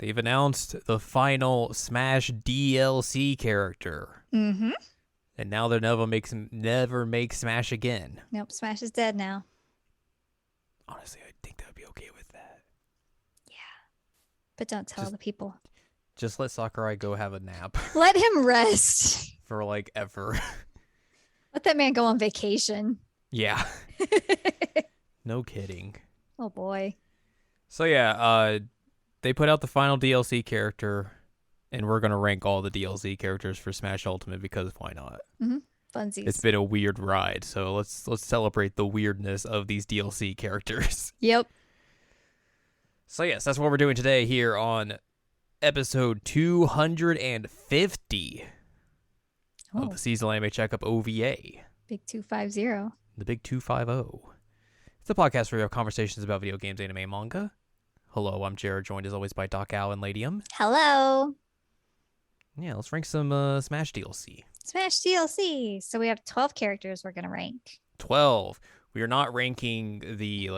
They've announced the final Smash DLC character. Mm-hmm. And now they'll never make Smash again. Nope, Smash is dead now. Honestly, I think that would be okay with that. Yeah. But don't tell the people. Just let Sakurai go have a nap. Let him rest. For like ever. Let that man go on vacation. Yeah. No kidding. Oh boy. So yeah, they put out the final DLC character, and we're gonna rank all the DLC characters for Smash Ultimate because why not? Mm-hmm. Funsies. It's been a weird ride, so let's celebrate the weirdness of these DLC characters. Yep. So yes, that's what we're doing today here on episode 250 of the Seasonal Anime Checkup OVA. Big 250. The big 250. It's a podcast where we have conversations about video games, anime, and manga. Hello, I'm Jared, joined as always by Doc Al and Ladium. Hello. Yeah, let's rank some Smash DLC. Smash DLC. So we have 12 characters we're going to rank. 12. We are not ranking the,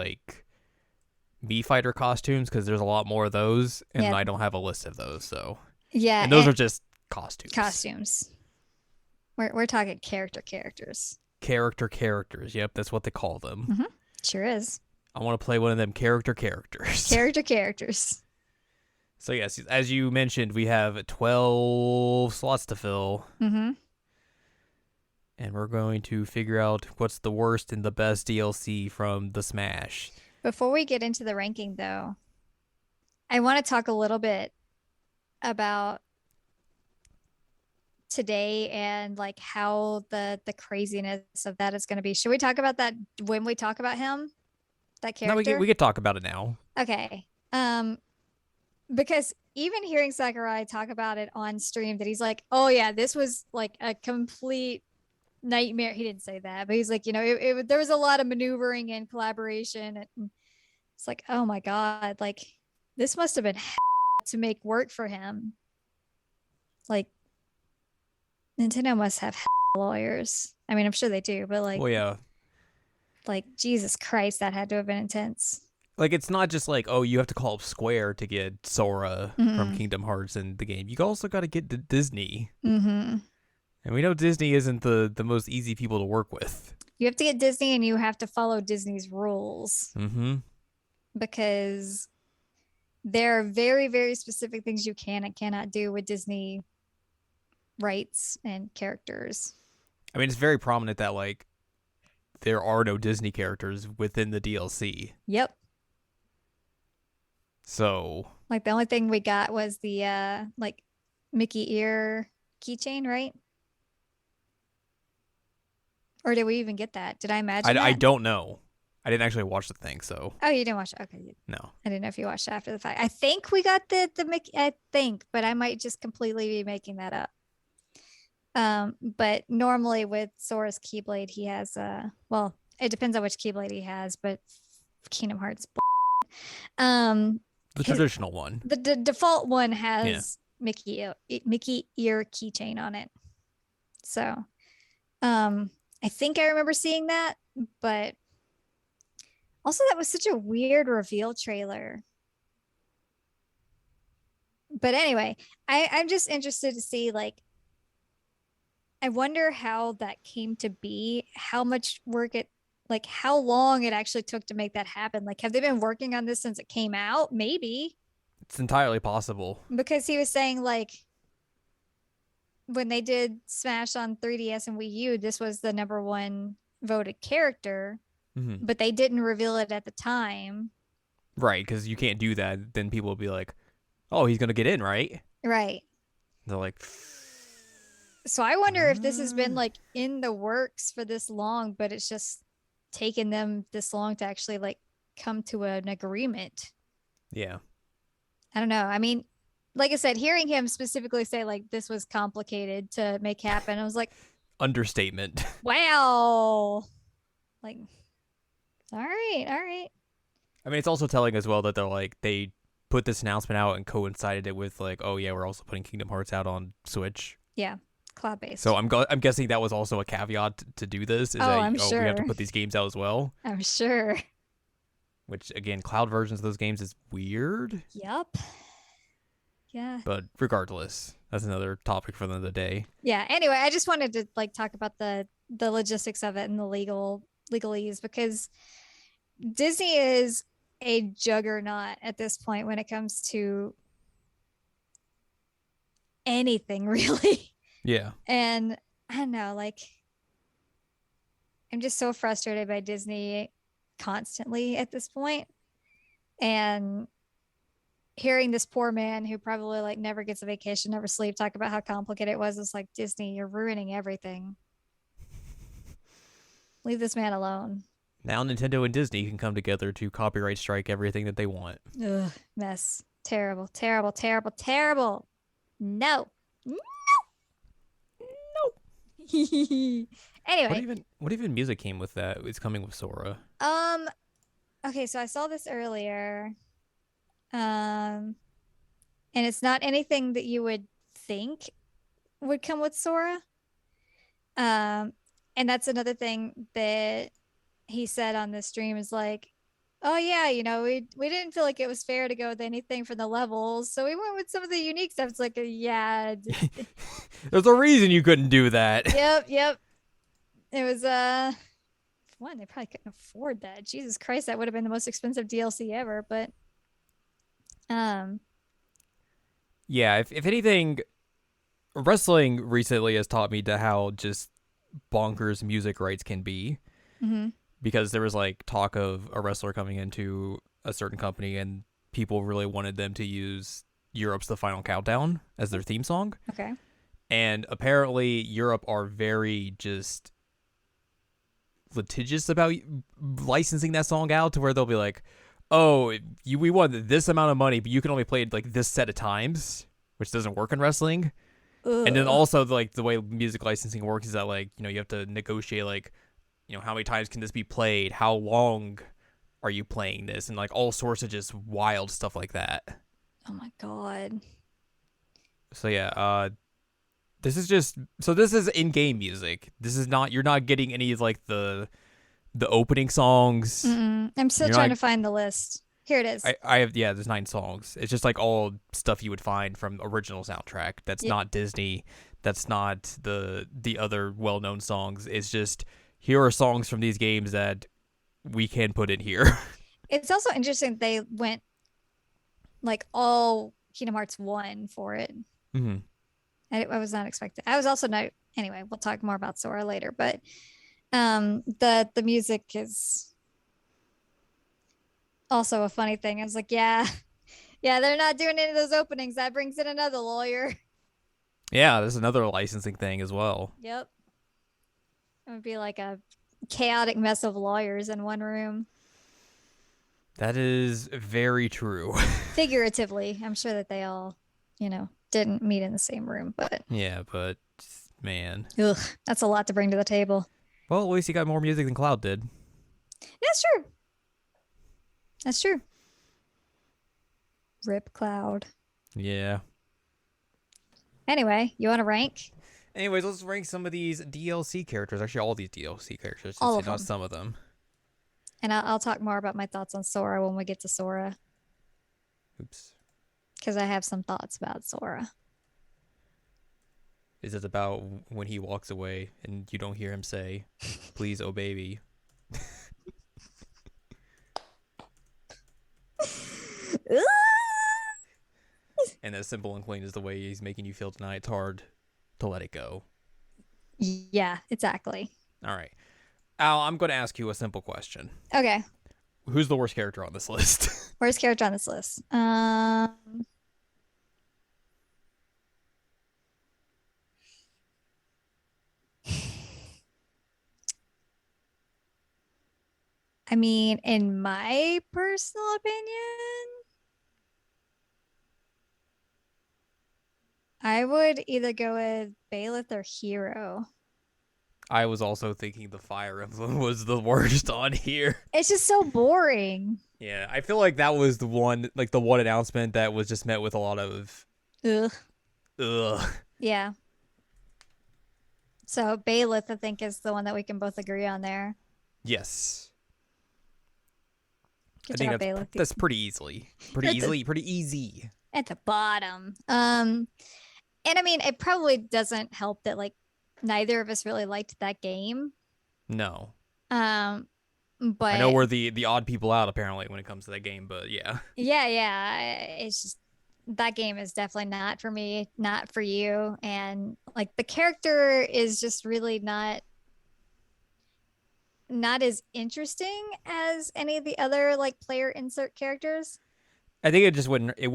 Mii Fighter costumes because there's a lot more of those, and I don't have a list of those, so. Yeah. And those are just costumes. Costumes. We're talking characters. Characters. Yep, that's what they call them. Mm-hmm. Sure is. I want to play one of them characters. Characters. So yes, as you mentioned, we have 12 slots to fill. Mm-hmm. And we're going to figure out what's the worst and the best DLC from the Smash. Before we get into the ranking, though, I want to talk a little bit about today and how the craziness of that is going to be. Should we talk about that when we talk about him? That character? No, we could talk about it now. Okay. Because even hearing Sakurai talk about it on stream, that he's like, oh yeah, this was a complete nightmare. He didn't say that, but he's like, there was a lot of maneuvering and collaboration. And it's like, oh my God, this must have been to make work for him. Nintendo must have lawyers. I mean, I'm sure they do, but well, yeah. Jesus Christ, that had to have been intense. It's not just you have to call up Square to get Sora from Kingdom Hearts in the game. You also got to get Disney. Mm-hmm. And we know Disney isn't the most easy people to work with. You have to get Disney and you have to follow Disney's rules. Mm-hmm. Because there are very, very specific things you can and cannot do with Disney rights and characters. I mean, it's very prominent that there are no Disney characters within the DLC. Yep. So the only thing we got was the Mickey ear keychain, right? Or did we even get that? Did I imagine that? I don't know. I didn't actually watch the thing, so. Oh, you didn't watch it? Okay. No. I didn't know if you watched it after the fact. I think we got the Mickey, but I might just completely be making that up. But normally with Sora's Keyblade, he has it depends on which Keyblade he has, but Kingdom Hearts. The traditional one. The default one has Mickey ear keychain on it. So, I think I remember seeing that, but also that was such a weird reveal trailer. But anyway, I'm just interested to see I wonder how that came to be, how much work how long it actually took to make that happen. Have they been working on this since it came out? Maybe. It's entirely possible. Because he was saying when they did Smash on 3DS and Wii U, this was the #1 voted character, but they didn't reveal it at the time. Right, because you can't do that. Then people will be like, oh, he's going to get in, right? Right. They're like... So I wonder if this has been in the works for this long, but it's just taken them this long to actually come to an agreement. Yeah. I don't know. I mean, like I said, hearing him specifically say this was complicated to make happen, I was like, understatement. Wow. All right. I mean, it's also telling as well that they put this announcement out and coincided it with oh yeah, we're also putting Kingdom Hearts out on Switch. Yeah. Cloud-based. So I'm guessing that was also a caveat to do this. I'm sure. We have to put these games out as well. I'm sure. Which again, cloud versions of those games is weird. Yep. Yeah. But regardless, that's another topic for another day. Yeah. Anyway, I just wanted to like talk about the logistics of it and the legalese because Disney is a juggernaut at this point when it comes to anything really. Yeah. And I don't know, like I'm just so frustrated by Disney constantly at this point. And hearing this poor man who probably like never gets a vacation, never sleep, talk about how complicated it was, it's like Disney, you're ruining everything. Leave this man alone. Now Nintendo and Disney can come together to copyright strike everything that they want. Ugh, mess. Terrible, terrible, terrible, terrible. No. No. Anyway. What even music came with that? It's coming with Sora. Okay, so I saw this earlier. And it's not anything that you would think would come with Sora. And that's another thing that he said on the stream is like, oh yeah, we didn't feel like it was fair to go with anything for the levels, so we went with some of the unique stuff. It's like, yeah. There's a reason you couldn't do that. Yep. It was one, they probably couldn't afford that. Jesus Christ, that would have been the most expensive DLC ever, but yeah, if anything, wrestling recently has taught me to how just bonkers music rights can be. Mm-hmm. Because there was like talk of a wrestler coming into a certain company and people really wanted them to use Europe's The Final Countdown as their theme song. Okay. And apparently Europe are very just litigious about licensing that song out to where they'll be like, oh, we want this amount of money, but you can only play it like this set of times, which doesn't work in wrestling. Ugh. And then also like the way music licensing works is that like, you have to negotiate like, how many times can this be played? How long are you playing this? And like all sorts of just wild stuff like that. Oh my God. So yeah, this is in-game music. This is not, you're not getting any of like the opening songs. I'm still trying to find the list. Here it is. I have, there's 9 songs. It's just like all stuff you would find from the original soundtrack. That's not Disney. That's not the other well-known songs. It's just, here are songs from these games that we can put in here. It's also interesting they went like all Kingdom Hearts 1 for it. Mm-hmm. I was not expecting. I was also not. Anyway, we'll talk more about Sora later. But the music is also a funny thing. I was like, yeah, they're not doing any of those openings. That brings in another lawyer. Yeah, there's another licensing thing as well. Yep. It would be like a chaotic mess of lawyers in one room. That is very true. Figuratively, I'm sure that they all, didn't meet in the same room, but yeah, but man, ugh, that's a lot to bring to the table. Well, at least he got more music than Cloud did. That's true. That's true. Rip Cloud. Yeah. Anyway, you want to rank? Anyways, let's rank some of these DLC characters. Actually, all these DLC characters. All of them. Not some of them. And I'll talk more about my thoughts on Sora when we get to Sora. Oops. Because I have some thoughts about Sora. Is it about when he walks away and you don't hear him say, please, oh baby? And as simple and plain as the way he's making you feel tonight, it's hard to let it go. Yeah, exactly. All right. Al, I'm going to ask you a simple question. Okay. Who's the worst character on this list? Worst character on this list? I mean, in my personal opinion, I would either go with Bailiff or Hero. I was also thinking the Fire Emblem was the worst on here. It's just so boring. Yeah, I feel like that was the one announcement that was just met with a lot of ugh. Ugh. Yeah. So Bailiff, I think, is the one that we can both agree on there. Yes. Good job, Bailiff. That's pretty easy. Pretty easy. At the bottom. And I mean, it probably doesn't help that like neither of us really liked that game. No. Um, I know but we're the odd people out apparently when it comes to that game, but yeah. yeah, it's just that game is definitely not for me, not for you. And like the character is just really not as interesting as any of the other like player insert characters. I think it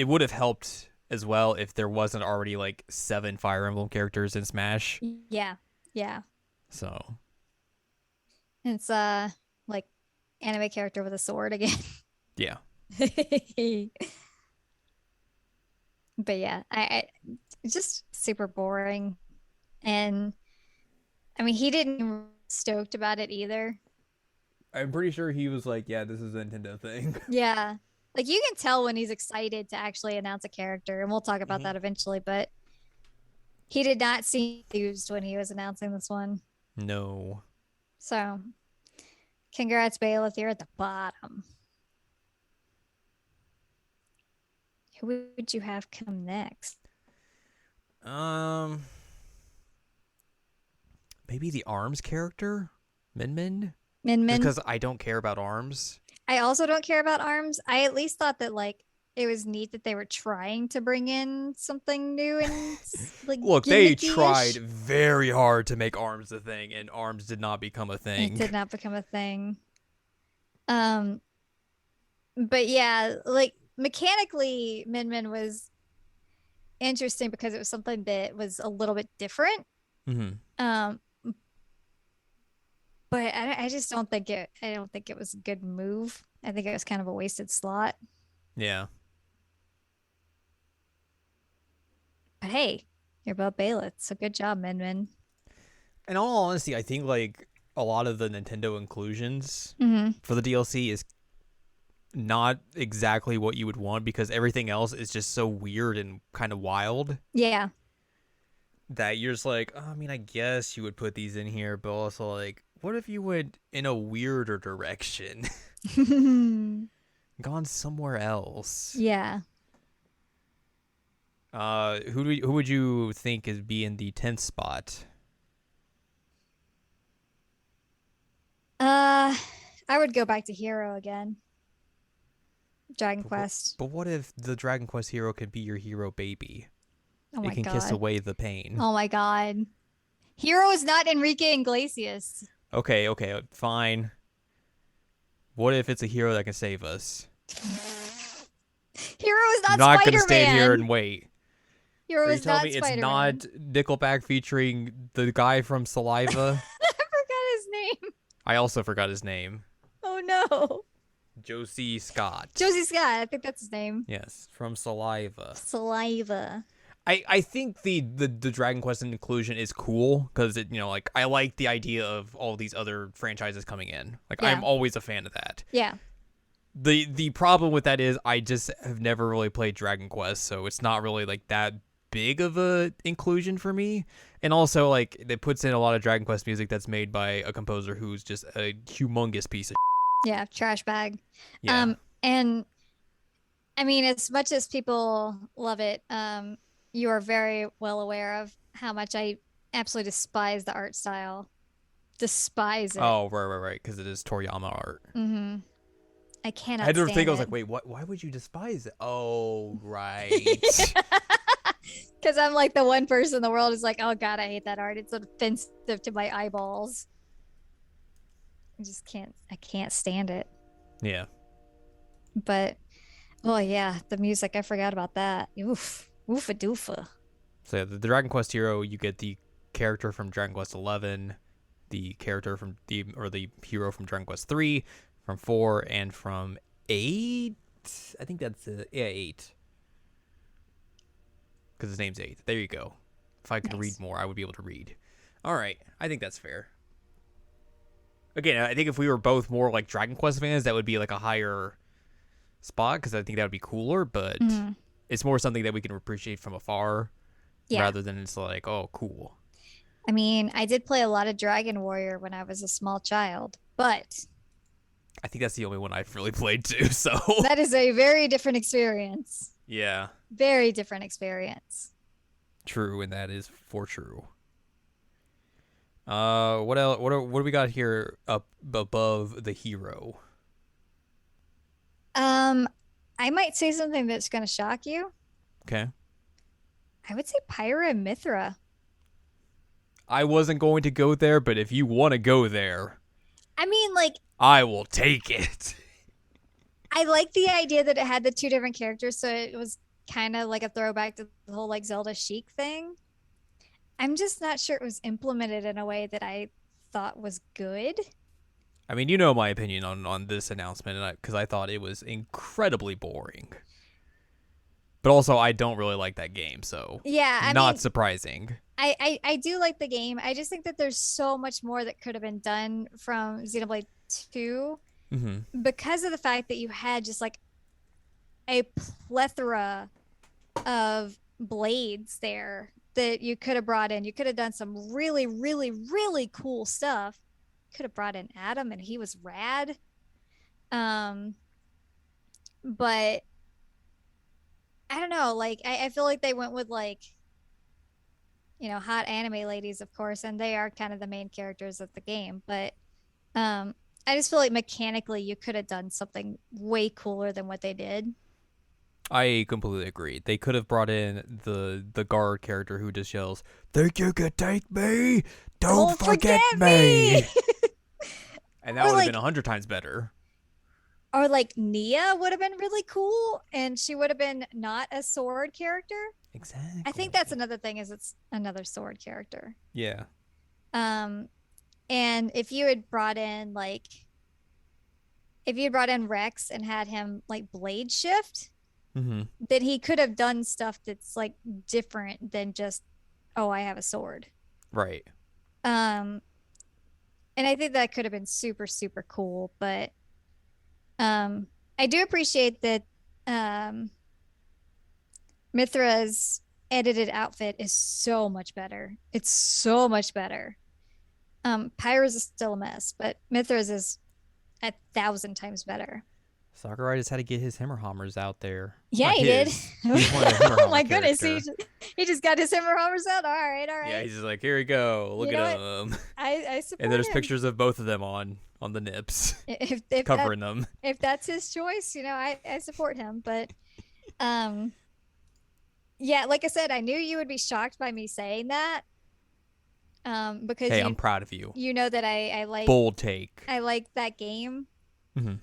would have helped as well if there wasn't already like 7 Fire Emblem characters in Smash. Yeah. Yeah. So, It's like anime character with a sword again. yeah. But yeah, I it's just super boring. And I mean, he didn't stoked about it either. I'm pretty sure he was like, "Yeah, this is a Nintendo thing." Yeah. Like you can tell when he's excited to actually announce a character, and we'll talk about Mhm. that eventually, but he did not seem enthused when he was announcing this one. No. So congrats, Bailiff. You're at the bottom. Who would you have come next? Um, maybe the Arms character, Min Min, Min just Min. because I don't care about Arms. I also don't care about arms. I at least thought that like it was neat that they were trying to bring in something new and like Look, they tried gimmicky-ish. very hard to make Arms a thing, and Arms did not become a It thing. did not become a thing. Um, but yeah, like mechanically, Min Min was interesting because it was something that was a little bit different. Hmm. Um, but I just don't think it. I don't think it was a good move. I think it was kind of a wasted slot. Yeah. But hey, you're both Bailiff, so good job, Min Min. In all honesty, I think like a lot of the Nintendo inclusions Mm-hmm. for the DLC is not exactly what you would want because everything else is just so weird and kind of wild Yeah. that you're just like, oh, I mean, I guess you would put these in here, but also like, what if you went in a weirder direction, gone somewhere else? Yeah. Who would you think is be in the 10th spot? Uh, I would go back to Hero again. Dragon Quest. But what if the Dragon Quest hero could be your hero baby? Oh It my can kiss God. away the pain. Oh my God. Hero is not Enrique Iglesias. Okay, okay, fine. What if it's a hero that can save us? Hero is I'm not not gonna Spider stand here Man. and wait. Hero Are you is telling not me it's Spider not Man. Nickelback featuring the guy from Saliva? I forgot his name. I also forgot his name. Oh no. Josie Scott. Josie Scott. I think that's his name. Yes, from Saliva. Saliva. I think the Dragon Quest inclusion is cool because it like I like the idea of all these other franchises coming in. Like Yeah. I'm always a fan of that. Yeah. The problem with that is I just have never really played Dragon Quest, so it's not really like that big of a inclusion for me. And also like it puts in a lot of Dragon Quest music that's made by a composer who's just a humongous piece of Yeah. Trash bag. yeah. And I mean, as much as people love it, you are very well aware of how much I absolutely despise the art style. Despise it. Oh, right, because it is Toriyama art. Mm-hmm. I I had cannot to think. stand I was it. like, wait, what? Why would you despise it? Oh, right. Because I'm like the one person in the world who's like, oh God, I hate that art. It's offensive to my eyeballs. I can't stand it. Yeah. But, oh yeah, the music, I forgot about that. Oof. Oofa doofa. So yeah, the Dragon Quest hero, you get the character from Dragon Quest 11, the character from the hero from Dragon Quest 3, from 4, and from 8. I think that's 8. Because his name's 8. There you go. If I could read Nice. more, I would be able to read. All right, I think that's fair. Again, I think if we were both more like Dragon Quest fans, that would be like a higher spot because I think that would be cooler. But Mm-hmm. it's more something that we can appreciate from afar Yeah. rather than it's like, oh, cool. I mean, I did play a lot of Dragon Warrior when I was a small child, but I think that's the only one I've really played too. So That is a very different experience. yeah, Very different experience. true, and that is for true. What else? What do we got here up above the hero? Um, I might say something that's going to shock you. Okay. I would say Pyra and Mithra. I wasn't going to go there, but if you want to go there, I mean, like, I will take it. I like the idea that it had the two different characters, so it was kind of like a throwback to the whole like Zelda Sheik thing. I'm just not sure it was implemented in a way that I thought was good. I mean, you know my opinion on this announcement, because I thought it was incredibly boring. But also, I don't really like that game, so Yeah, I not mean, surprising. I do like the game. I just think that there's so much more that could have been done from Xenoblade 2 Mm-hmm. because of the fact that you had just like a plethora of blades there that you could have brought in. You could have done some really, really, really cool stuff. Could have brought in Adam and he was rad. Um, but I don't know, like I feel like they went with like, you know, hot anime ladies, of course, and they are kind of the main characters of the game. But I just feel like mechanically you could have done something way cooler than what they did. I completely agree. They could have brought in the guard character who just yells, "Think you could take me? Don't forget me!" And that Or would have like been 100 times better. or like Nia would have been really cool and she would have been not a sword character. Exactly. I think that's another thing is it's another sword character. Yeah. Um and if you had brought in Rex and had him like blade shift, Mm-hmm. then he could have done stuff that's like different than just, oh, I have a sword. Right. Um and I think that could have been super, super cool. But I do appreciate that Mithra's edited outfit is so much better. It's so much better. Pyra's is still a mess, but Mithra's is 1,000 times better. Sakurai just had to get his Hammerhammers out there. Yeah, Not he did. his. He's one of the Oh Hammerhammer my goodness, character. he just got his hammer hammers out. All right, all Yeah, right. he's just like, here we go. Look You know at what? them. I support And there's him. pictures of both of them on the nips, If covering them. if that's his choice, you know, I support him. But um, yeah, like I said, I knew you would be shocked by me saying that. Because Hey, I'm proud of you. you know that Bold take. I like that game. Mm-hmm.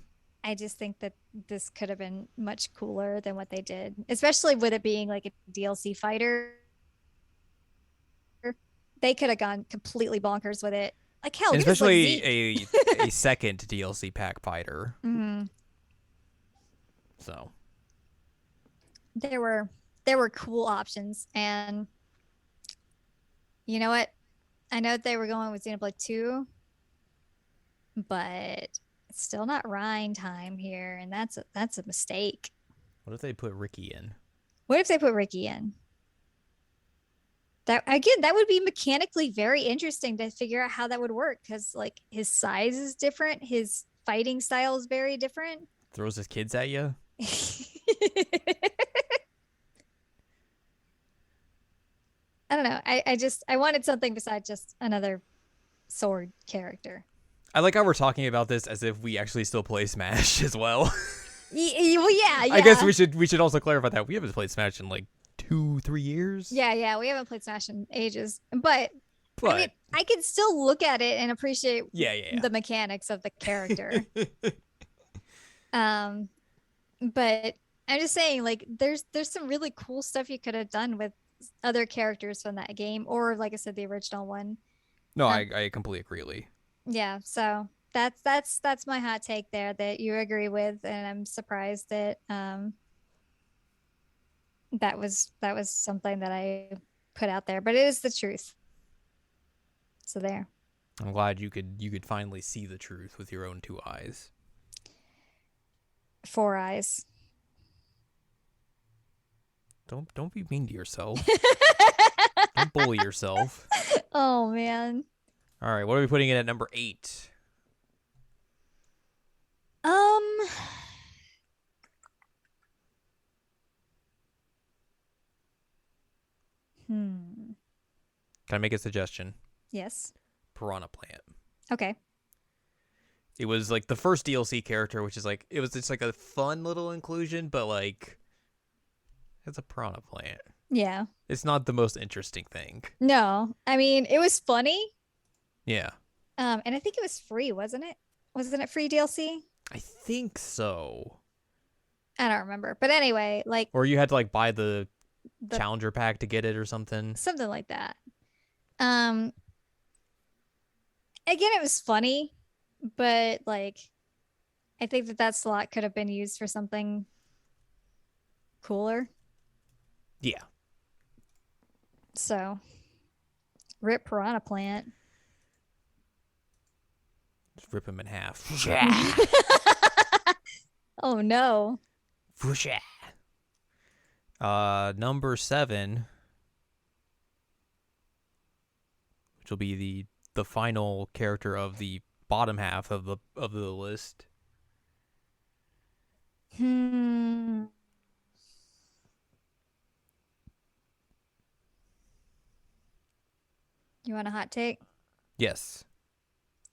I just think that this could have been much cooler than what they did, especially with it being like a DLC fighter. They could have gone completely bonkers with it. Like hell, And give us like especially Zeke. a second DLC pack fighter. Mhm. So There were cool options, and you know what? I know that they were going with Xenoblade 2, but it's still not Rhine time here, and that's a mistake. what if they put Ricky in? What if they put Ricky in? That again, that would be mechanically very interesting to figure out how that would work because like his size is different, his fighting style is very different. Throws his kids at you? I don't know. I wanted something besides just another sword character. I like how we're talking about this as if we actually still play Smash as well. Well, yeah. I guess we should also clarify that we haven't played Smash in like 2-3 years. Yeah. We haven't played Smash in ages, but But I mean, I can still look at it and appreciate yeah. the mechanics of the character. But I'm just saying, like, there's some really cool stuff you could have done with other characters from that game, or like I said, the original one. No, I completely agree, Lee. Yeah, so that's my hot take there that you agree with, and I'm surprised that that was something that I put out there, but it is the truth. So there. I'm glad you could finally see the truth with your own two eyes. 4 eyes. Don't be mean to yourself. Don't bully yourself. Oh man. All right, what are we putting in at number 8? Hmm. Can I make a suggestion? Yes. Piranha Plant. Okay. It was like the first DLC character, which is like it was just like a fun little inclusion, but like it's a piranha plant. Yeah. It's not the most interesting thing. No, I mean it was funny. Yeah. And I think it was free, wasn't it? Wasn't it free DLC? I think so. I don't remember. But anyway, like Or you had to like buy the the challenger pack to get it or something. something like that. Um Again, it was funny, but like I think that slot could have been used for something cooler. Yeah. So, rip Piranha Plant. Just rip him in half. Oh no. Number 7, which will be the final character of the bottom half of the list. Hmm. You want a hot take? Yes.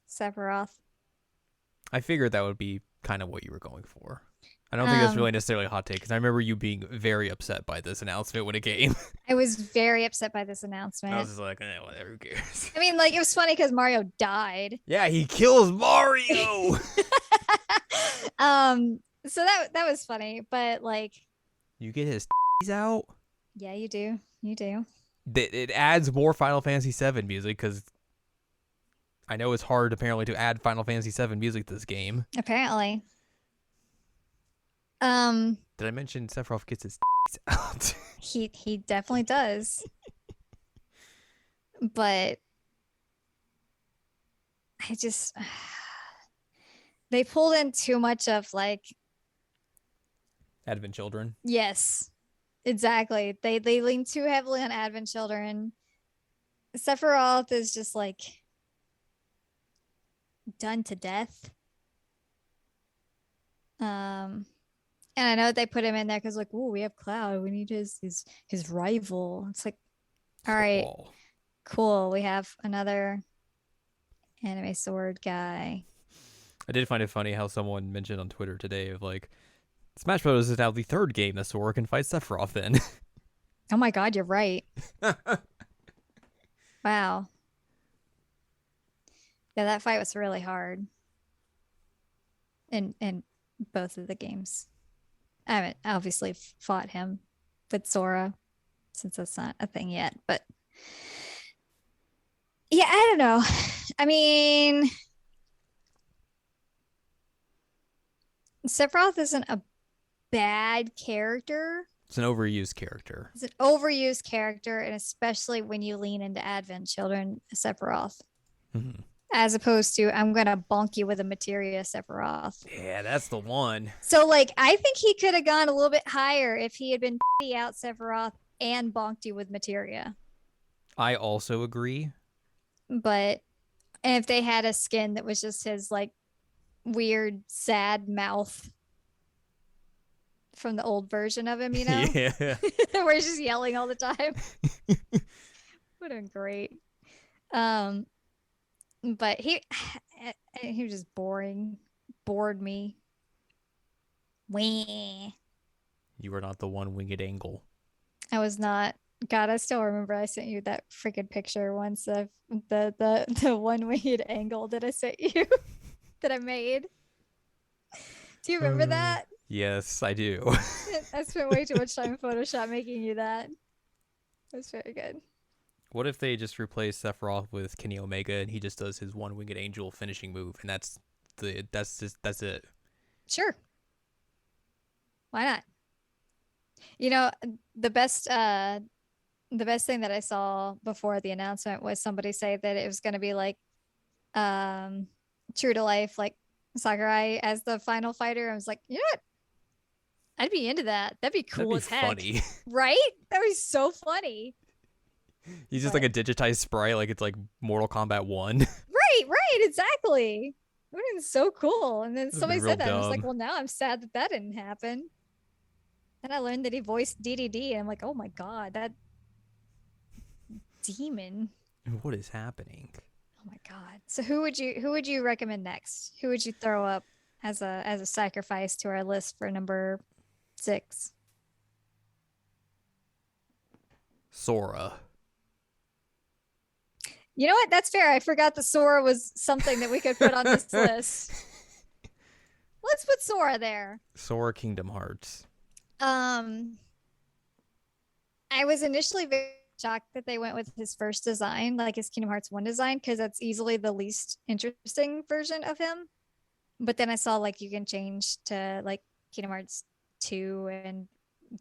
Sephiroth. I figured that would be kind of what you were going for. I don't think that's really necessarily a hot take because I remember you being very upset by this announcement when it came. I was very upset by this I announcement. was just like, whatever, who cares? I mean, like, it was funny because Mario died. Yeah, he kills Mario. So that was funny, but like, You get his out. yeah, you do. You do. It adds more Final Fantasy VII music because I know it's hard apparently to add Final Fantasy VII music to this game. Apparently. Did I mention Sephiroth gets his out? He definitely does. But I just they pulled in too much of like Advent Children. yes. Exactly. They lean too heavily on Advent Children. Sephiroth is just like done to death. And I know they put him in there because like, oh, we have Cloud. We need his rival. It's like, all right, cool. We have another anime sword guy. I did find it funny how someone mentioned on Twitter today of like, Smash Bros. Is now the third game that Sora can fight Sephiroth in. Oh my God, you're right. Wow. Yeah, that fight was really hard. In both of the games. I haven't obviously fought him with Sora since that's not a thing yet, but yeah, I don't know. I mean, Sephiroth isn't a bad character. It's an overused character. It's an overused character, and especially when you lean into Advent Children Sephiroth. Mm-hmm. As opposed to, I'm going to bonk you with a materia Sephiroth. Yeah, that's the one. So, like, I think he could have gone a little bit higher if he had been out Sephiroth and bonked you with materia. I also agree. But if they had a skin that was just his, like, weird, sad mouth from the old version of him, you know? Yeah. Where he's just yelling all the time. Would have been great. But he was just bored me. Wee. You were not the one winged angle. I was not. God, I still remember I sent you that freaking picture once of the one winged angle that I sent you that I made. Do you remember that? Yes, I do. I spent way too much time in Photoshop making you that. It was very good. What if they just replace Sephiroth with Kenny Omega and he just does his one winged angel finishing move and that's it. Sure. Why not? You know, the best thing that I saw before the announcement was somebody say that it was going to be like true to life, like Sakurai as the final fighter. I was like, you know what? I'd be into that. That'd be cool as heck. Funny. Right? That would be so funny. He's just like a digitized sprite, like it's like Mortal Kombat 1. Right, exactly. It would have been so cool. And then somebody said that. And I was like, well, now I'm sad that didn't happen. Then I learned that he voiced DDD, and I'm like, oh my God, that demon. What is happening? Oh my god. So who would you recommend next? Who would you throw up as a sacrifice to our list for number 6? Sora. You know what? That's fair. I forgot the Sora was something that we could put on this list. Let's put Sora there. Sora Kingdom Hearts. Um, I was initially very shocked that they went with his first design, like his Kingdom Hearts 1 design, because that's easily the least interesting version of him. But then I saw like you can change to like Kingdom Hearts 2 and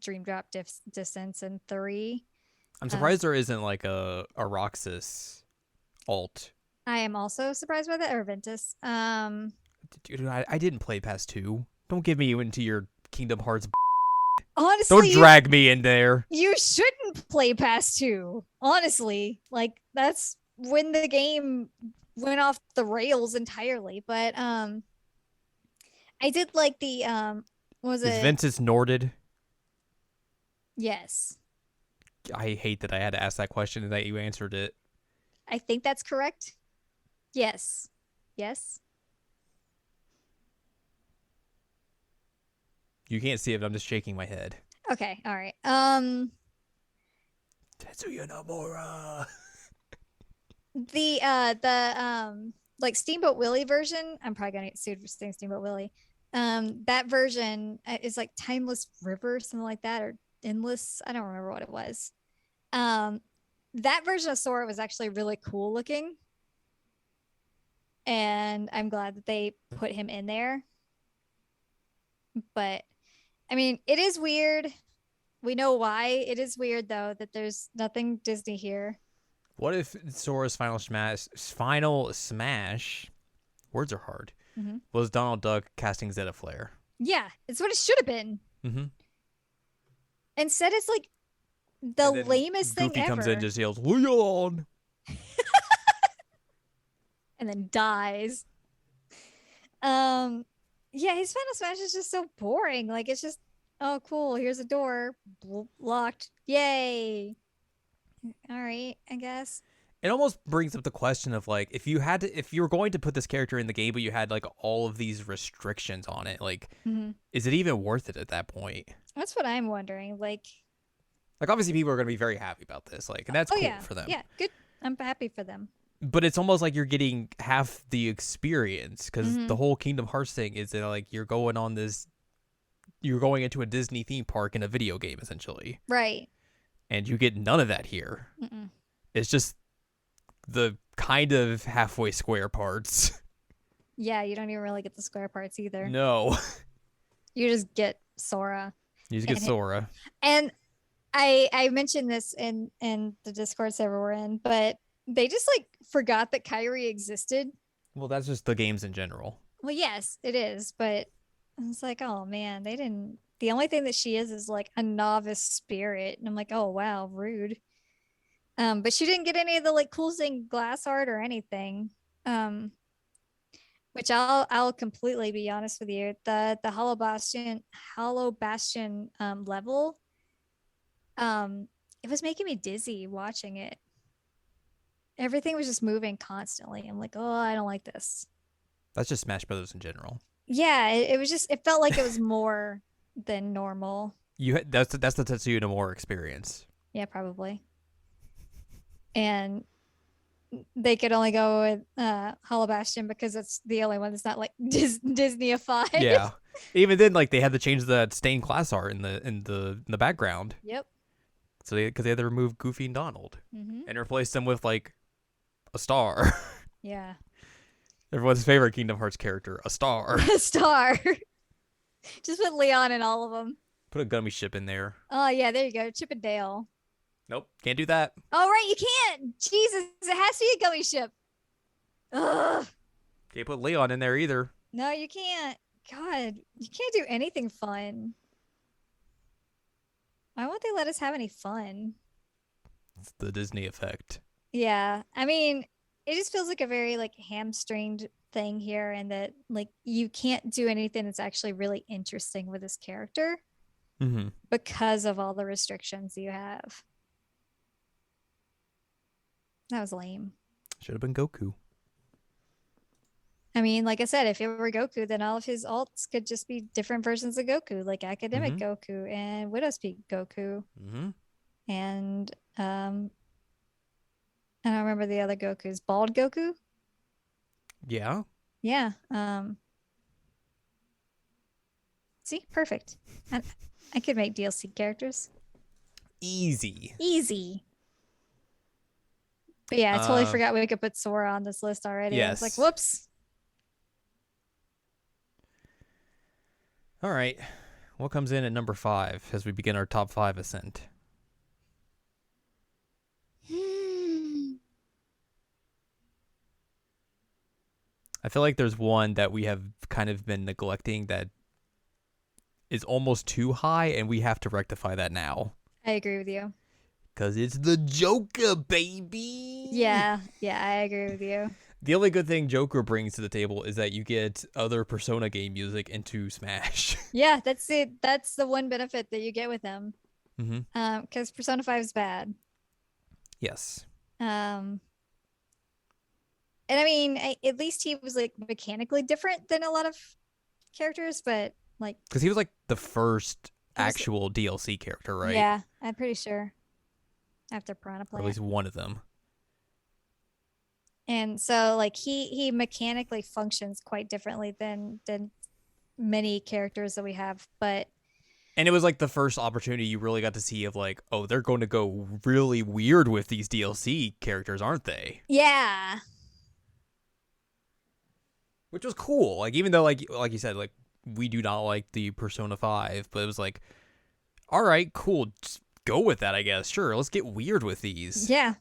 Dream Drop Distance and 3. I'm surprised there isn't like a Roxas alt. I am also surprised by that, or Ventus. Dude, I didn't play past 2. Don't give me into your Kingdom Hearts. Honestly, Don't drag me in there. you shouldn't play past 2. Honestly, like that's when the game went off the rails entirely. But I did like the what was Is it? Ventus Norded? Yes. I hate that I had to ask that question and that you answered it. I think that's correct. Yes. Yes. You can't see it, but I'm just shaking my head. Okay. All right. Tetsuya Nomura. The like Steamboat Willie version, I'm probably gonna get sued for saying Steamboat Willie. That version is like Timeless River, something like that, or Endless. I don't remember what it was. That version of Sora was actually really cool looking. And I'm glad that they put him in there. But I mean, it is weird. We know why. It is weird though that there's nothing Disney here. What if Sora's final smash, words are hard, was Donald Duck casting Zeta Flare? Yeah, it's what it should have been. Mm-hmm. Instead, it's like the lamest thing Goofy ever. comes in and just yells, Leon! And then dies. Yeah, his final smash is just so boring. Like it's just, oh cool, here's a door. Locked. Yay. All right, I guess. It almost brings up the question of like if you were going to put this character in the game but you had like all of these restrictions on it, like is it even worth it at that point? That's what I'm wondering. Like obviously people are going to be very happy about this, like, and that's cool yeah. for them. Yeah, good. I'm happy for them. But it's almost like you're getting half the experience because the whole Kingdom Hearts thing is that like you're going into a Disney theme park in a video game essentially, Right? and you get none of that here. It's just the kind of halfway square parts. Yeah, you don't even really get the square parts either. No, You just get Sora. you just get Sora. And I mentioned this in the Discord server we're in, but they just like forgot that Kyrie existed. Well, that's just the games in general. Well, yes, it is, but it's like, oh man, they didn't. The only thing that she is like a novice spirit, and I'm like, oh wow, rude. But she didn't get any of the like cool stained glass art or anything. Which I'll completely be honest with you. The Hollow Bastion level, it was making me dizzy watching it. Everything was just moving constantly. I'm like, oh, I don't like this. That's just Smash Brothers in general. Yeah, it was just, it felt like it was more than normal. That's the Tetsuya Nomura experience. Yeah, probably. And they could only go with Hollow Bastion because it's the only one that's not like Disneyified. Yeah. Even then, like they had to change the stained glass art in the background. Yep. So because they had to remove Goofy and Donald and replace them with like a star. Yeah. Everyone's favorite Kingdom Hearts character, a star. A star. Just put Leon in all of them. Put a gummy ship in there. Oh yeah, there you go. Chip and Dale. Nope, can't do that. Oh right, you can't. Jesus, it has to be a gummy ship. Ugh. Can't put Leon in there either. No, you can't. God, you can't do anything fun. Why won't they let us have any fun? It's the Disney effect. Yeah, I mean, it just feels like a very like hamstringed thing here, and that like you can't do anything that's actually really interesting with this character because of all the restrictions you have. That was lame. Should have been Goku. I mean, like I said, if it were Goku, then all of his alts could just be different versions of Goku, like Academic Mm-hmm. Goku and Widowspeak Goku. Mm-hmm. And I don't remember the other Gokus. Bald Goku? Yeah. Yeah. See, perfect. I, I could make DLC characters. Easy. Easy. But yeah, I totally Uh, forgot we could put Sora on this list already. I was like, yes. whoops. All right. What comes in at number 5 as we begin our top 5 ascent? I feel like there's one that we have kind of been neglecting that is almost too high, and we have to rectify that now. I agree with you. Because it's the Joker, baby! Yeah, I agree with you. The only good thing Joker brings to the table is that you get other Persona game music into Smash. Yeah, that's it. That's the one benefit that you get with him. Mm-hmm. Because Persona 5 is bad. Yes. And I mean, at least he was like mechanically different than a lot of characters, but like Because he was like the first he was- actual DLC character, right? yeah, I'm pretty sure after Piranha Or at Plant. least one of them. And so like he mechanically functions quite differently than many characters that we have, but And it was like the first opportunity you really got to see of like, oh, they're going to go really weird with these DLC characters, aren't they? yeah. Which was cool. Like even though like you said, like we do not like the Persona 5, but it was like, all right, cool, just go with that, I guess. Sure, let's get weird with these. Yeah.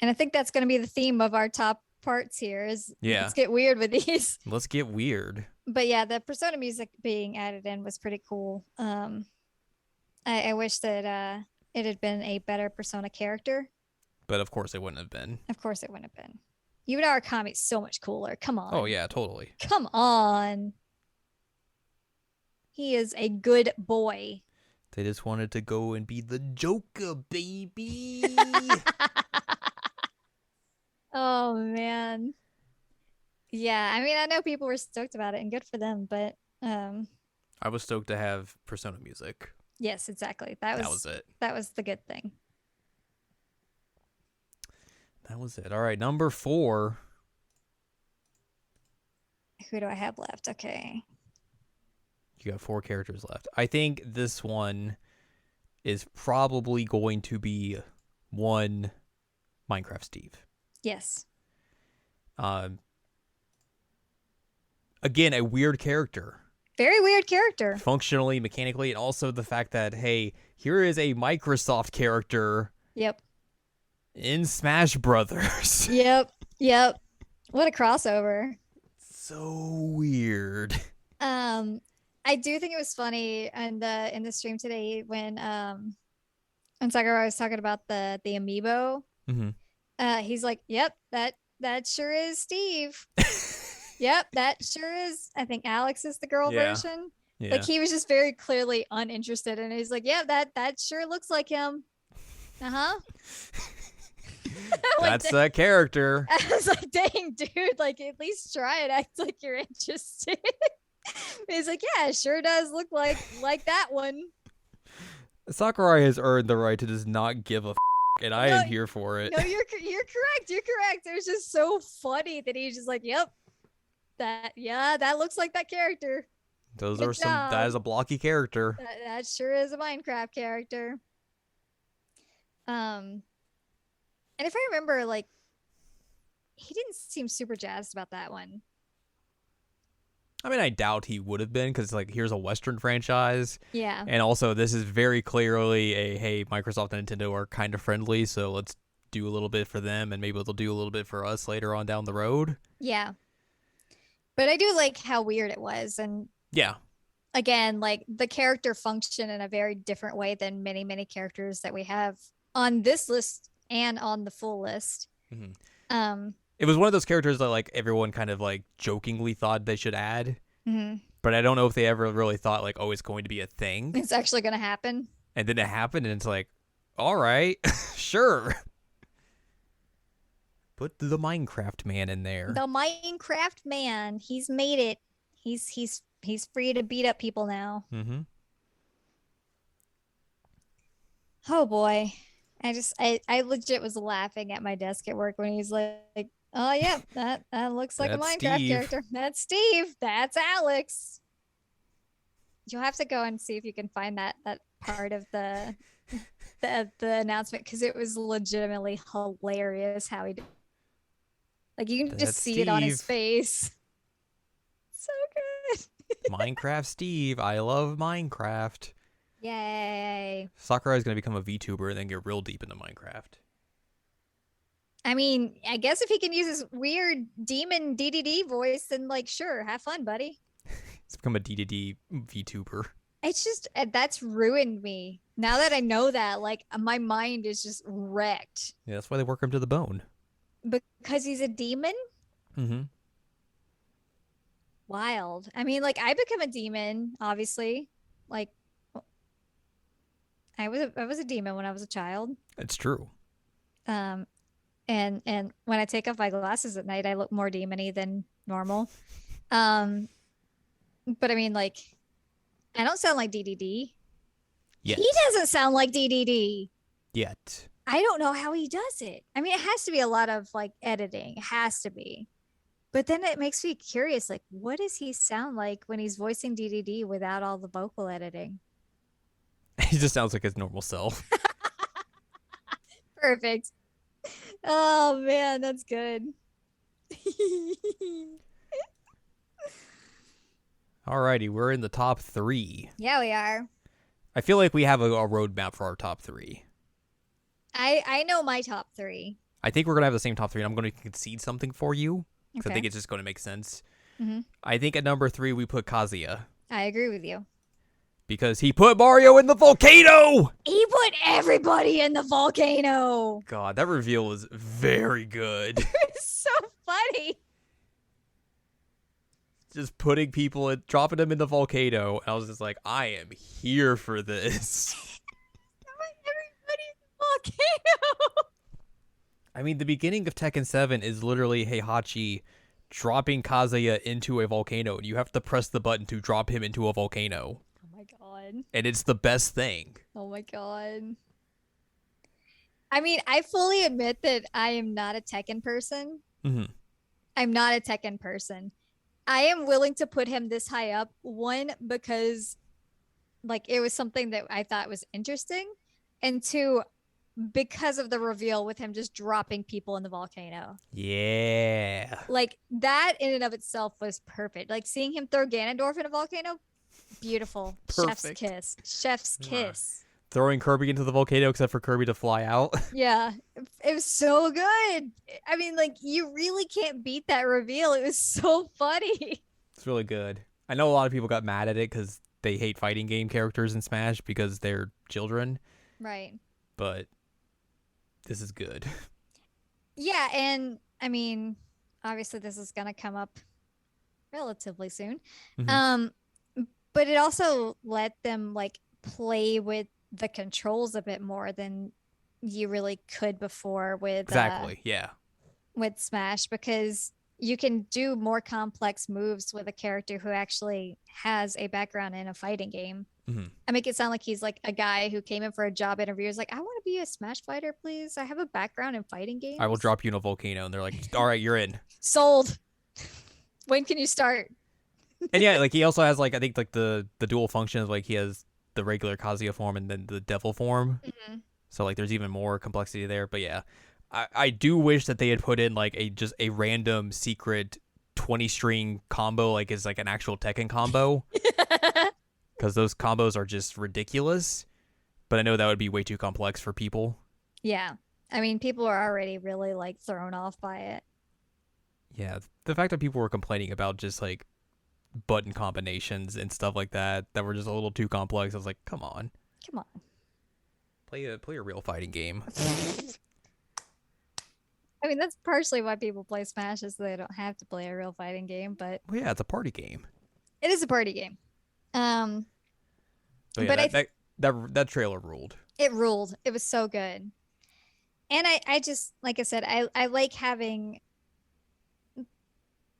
And I think that's going to be the theme of our top parts here is Yeah. let's get weird with these. Let's get weird. But yeah, the Persona music being added in was pretty cool. I wish that it had been a better Persona character. But of course it wouldn't have been. Of course it wouldn't have been. Even Arakami's so much cooler. Come on. Oh yeah, totally. Come on. He is a good boy. They just wanted to go and be the Joker, baby. Oh man. Yeah, I mean I know people were stoked about it and good for them, but I was stoked to have Persona music. yes, exactly. That was it. That was the good thing. That was it. All right, number 4. Who do I have left? Okay. You got 4 characters left. I think this one is probably going to be one Minecraft Steve. Yes. Again, a weird character. Very weird character. Functionally, mechanically, and also the fact that, hey, here is a Microsoft character Yep. in Smash Brothers. Yep. Yep. What a crossover. So weird. I do think it was funny in the stream today when Sakurai was talking about the amiibo. Mm-hmm. He's like, "Yep, that sure is Steve. Yep, that sure is. I think Alex is the girl version. Yeah. Like he was just very clearly uninterested, and he's like, "Yeah, that sure looks like him. Uh-huh." That's the character. I was like, "Dang, dude! Like at least try it. Act like you're interested." He's like, "Yeah, it sure does look like that one." Sakurai has earned the right to just not give a and I am here for it. No, you're correct. You're correct. It was just so funny that he's just like, "Yep, that looks like that character. Those Good are some. job. That is a blocky character. That sure is a Minecraft character." And if I remember, like, he didn't seem super jazzed about that one. I mean, I doubt he would have been because like here's a Western franchise, Yeah. and also this is very clearly a hey, Microsoft and Nintendo are kind of friendly, so let's do a little bit for them, and maybe they'll do a little bit for us later on down the road. Yeah. But I do like how weird it was, and Yeah. again, like the character function in a very different way than many characters that we have on this list and on the full list. Mm-hmm. It was one of those characters that like everyone kind of like jokingly thought they should add, but I don't know if they ever really thought like, oh, it's going to be a thing. It's actually going to happen. And then it happened, and it's like, all right, sure. Put the Minecraft man in there. The Minecraft man. He's made it. He's free to beat up people now. Mm-hmm. Oh boy. I legit was laughing at my desk at work when he's like, oh yeah, that looks like a That's Minecraft Steve. character. That's Steve. That's Alex. You'll have to go and see if you can find that part of the announcement because it was legitimately hilarious how he did. Like you can just That's see it on his Steve. face. So good. Minecraft Steve. I love Minecraft. Yay. Sakurai is going to become a VTuber and then get real deep into Minecraft. I mean, I guess if he can use his weird demon DDD voice, then like, sure, have fun, buddy. He's become a DDD VTuber. It's just that's ruined me. Now that I know that, like, my mind is just wrecked Yeah, that's why they work him to the bone. because he's a demon. Mm-hmm. Wild. I mean, like, I become a demon, obviously. Like, I was a demon when I was a child. It's true. Um, and when I take off my glasses at night, I look more demony than normal. Um, but I mean, like, I don't sound like DDD. Yet. He doesn't sound like DDD. Yet. I don't know how he does it. I mean, it has to be a lot of like editing. It has to be. But then it makes me curious, like, what does he sound like when he's voicing DDD without all the vocal editing? He just sounds like his normal self. Perfect. Oh man, that's good. Alrighty, we're in the top 3. Yeah, we are. I feel like we have a roadmap for our top 3. I know my top 3. I think we're going to have the same top 3, and I'm going to concede something for you. Because I Okay. think it's just going to make sense. Mm-hmm. I think at number 3, we put Kazuya. I agree with you. Because he put Mario in the volcano! He put everybody in the volcano. God, that reveal was very good. It's so funny. Just putting people in, dropping them in the volcano. I was just like, I am here for this. Everybody in the volcano. I mean, the beginning of Tekken 7 is literally Heihachi dropping Kazuya into a volcano, and you have to press the button to drop him into a volcano. Oh my god. And it's the best thing. Oh my god. I mean, I fully admit that I am not a Tekken person. Mm-hmm. I'm not a Tekken person. I am willing to put him this high up. One, because like it was something that I thought was interesting. And two, because of the reveal with him just dropping people in the volcano. Yeah. Like that in and of itself was perfect. Like seeing him throw Ganondorf in a volcano, beautiful. Chef's Perfect. kiss. Chef's kiss. Throwing Kirby into the volcano except for Kirby to fly out. Yeah, it was so good. I mean, like you really can't beat that reveal. It was so funny. It's really good. I know a lot of people got mad at it because they hate fighting game characters in Smash because they're children. Right. But this is good. Yeah, and I mean, obviously this is gonna come up relatively soon. Mhm. But it also let them like play with the controls a bit more than you really could before Exactly. Yeah. with Smash because you can do more complex moves with a character who actually has a background in a fighting game. Mm-hmm. I make it sound like he's like a guy who came in for a job interview. He's like, I want to be a Smash fighter, please. I have a background in fighting games. I will drop you in a volcano, and they're like, "All right, you're in." Sold. When can you start? And yeah, like he also has like I think like the dual functions. Like he has the regular Kazuya form and then the devil form. Mm-hmm. So like there's even more complexity there. But yeah, I do wish that they had put in like just a random secret 20 string combo like is like an actual Tekken combo. Because those combos are just ridiculous. But I know that would be way too complex for people. Yeah. I mean, people are already really like thrown off by it. Yeah, the fact that people were complaining about just like button combinations and stuff like that were just a little too complex. I was like, come on. Come on. Play a real fighting game. I mean, that's partially why people play Smash is they don't have to play a real fighting game, but Well, yeah, it's a party game. it is a party game. But yeah, But that trailer ruled. it ruled. It was so good. and I just like I said, I like having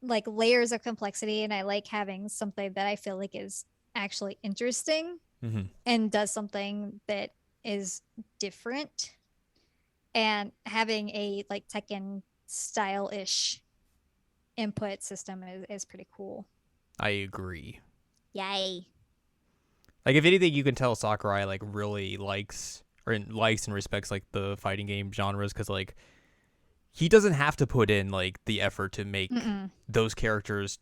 like layers of complexity, and I like having something that I feel like is actually interesting Hmm. and does something that is different, and having a like Tekken style ish input system is pretty cool. I agree. Yay. Like if anything, you can tell Sakurai like really likes and respects like the fighting game genres because like he doesn't have to put in like the effort to make Mm-mm. those characters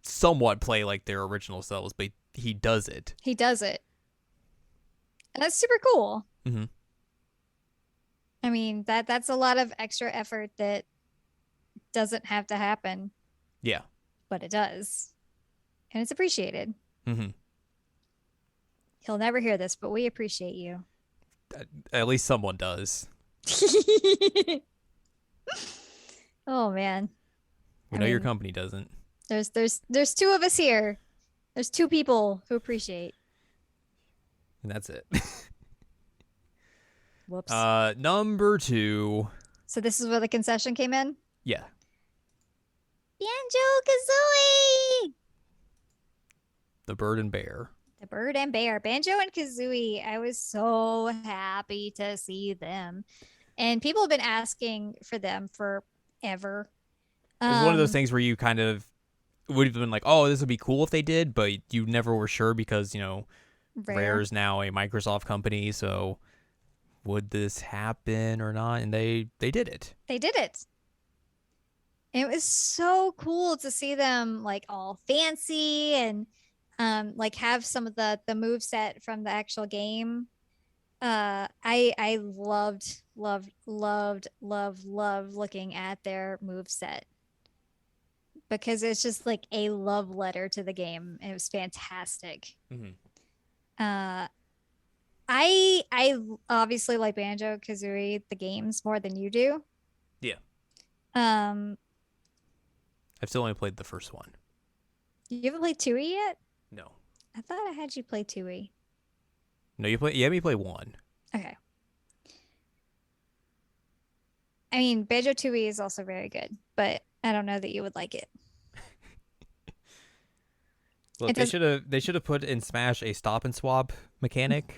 somewhat play like their original selves, but he does it. He does it. And that's super cool. Hmm. I mean, that's a lot of extra effort that doesn't have to happen, Yeah. but it does. And it's appreciated. Hmm. He'll never hear this, but we appreciate you. At least someone does. Oh man. We I know your mean, company doesn't, there's two of us here. There's two people who appreciate. and that's it. Whoops. Number two. So this is where the concession came in. Yeah, Banjo Kazooie. the Bird and Bear. The Bird and Bear. Banjo and Kazooie. I was so happy to see them. And people have been asking for them forever. It was one of those Um, things where you kind of would have been like, "Oh, this would be cool if they did," but you never were sure because Rare Rare. is now a Microsoft company, so would this happen or not? And they did it. They did it. It was so cool to see them like all fancy and like have some of the move set from the actual game. I loved looking at their move set because it's just like a love letter to the game. It was fantastic. Mm-hmm. Uh I obviously like Banjo Kazooie the games more than you do. Yeah, Um, I've still only played the first one. you haven't played 2E yet? No, I thought I had you play 2E. no, you had me play one. Okay. I mean, Banjo 2E is also very good, but I don't know that you would like it. Look, It does. they should have put in Smash a stop and swap mechanic.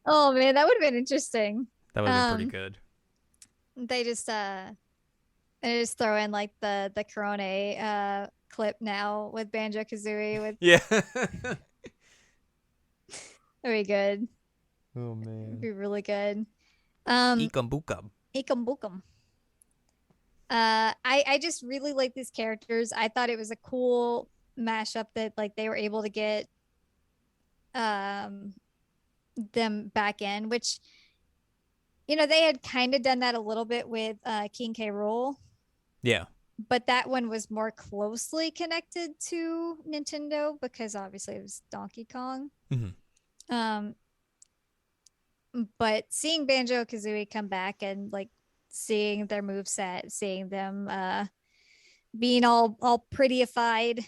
Oh man, that would have been interesting. That would have been pretty Um, good. they just they just throw in like the Corona clip now with Banjo Kazooie with Yeah. very good. Oh It'd man. be really good. Um, Eekam bookam. Ikum Bukum. I just really like these characters. I thought it was a cool mashup that like they were able to get um them back in, which they had kind of done that a little bit with King K. Rool, Yeah. but that one was more closely connected to Nintendo because obviously it was Donkey Kong. Hmm. Um, but seeing Banjo Kazooie come back and like seeing their move set, seeing them being all prettyified,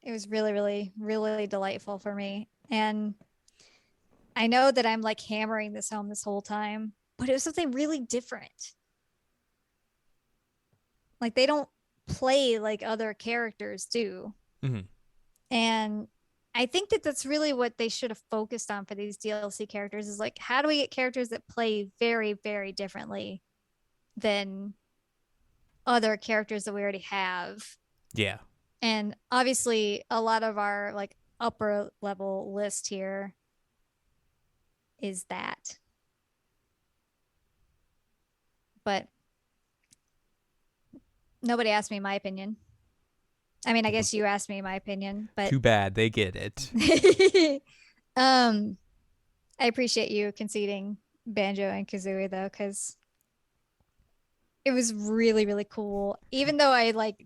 it was really, really, really delightful for me. And I know that I'm like hammering this home this whole time, but it was something really different. Like they don't play like other characters do. Hmm. And I think that that's really what they should have focused on for these DLC characters is like, how do we get characters that play very, very differently than other characters that we already have? Yeah. And obviously, a lot of our like upper level list here is that. But nobody asked me my opinion. I mean, I guess you asked me my opinion, but Too bad they get it. um I appreciate you conceding Banjo and Kazooie though, because it was really, really cool. Even though I like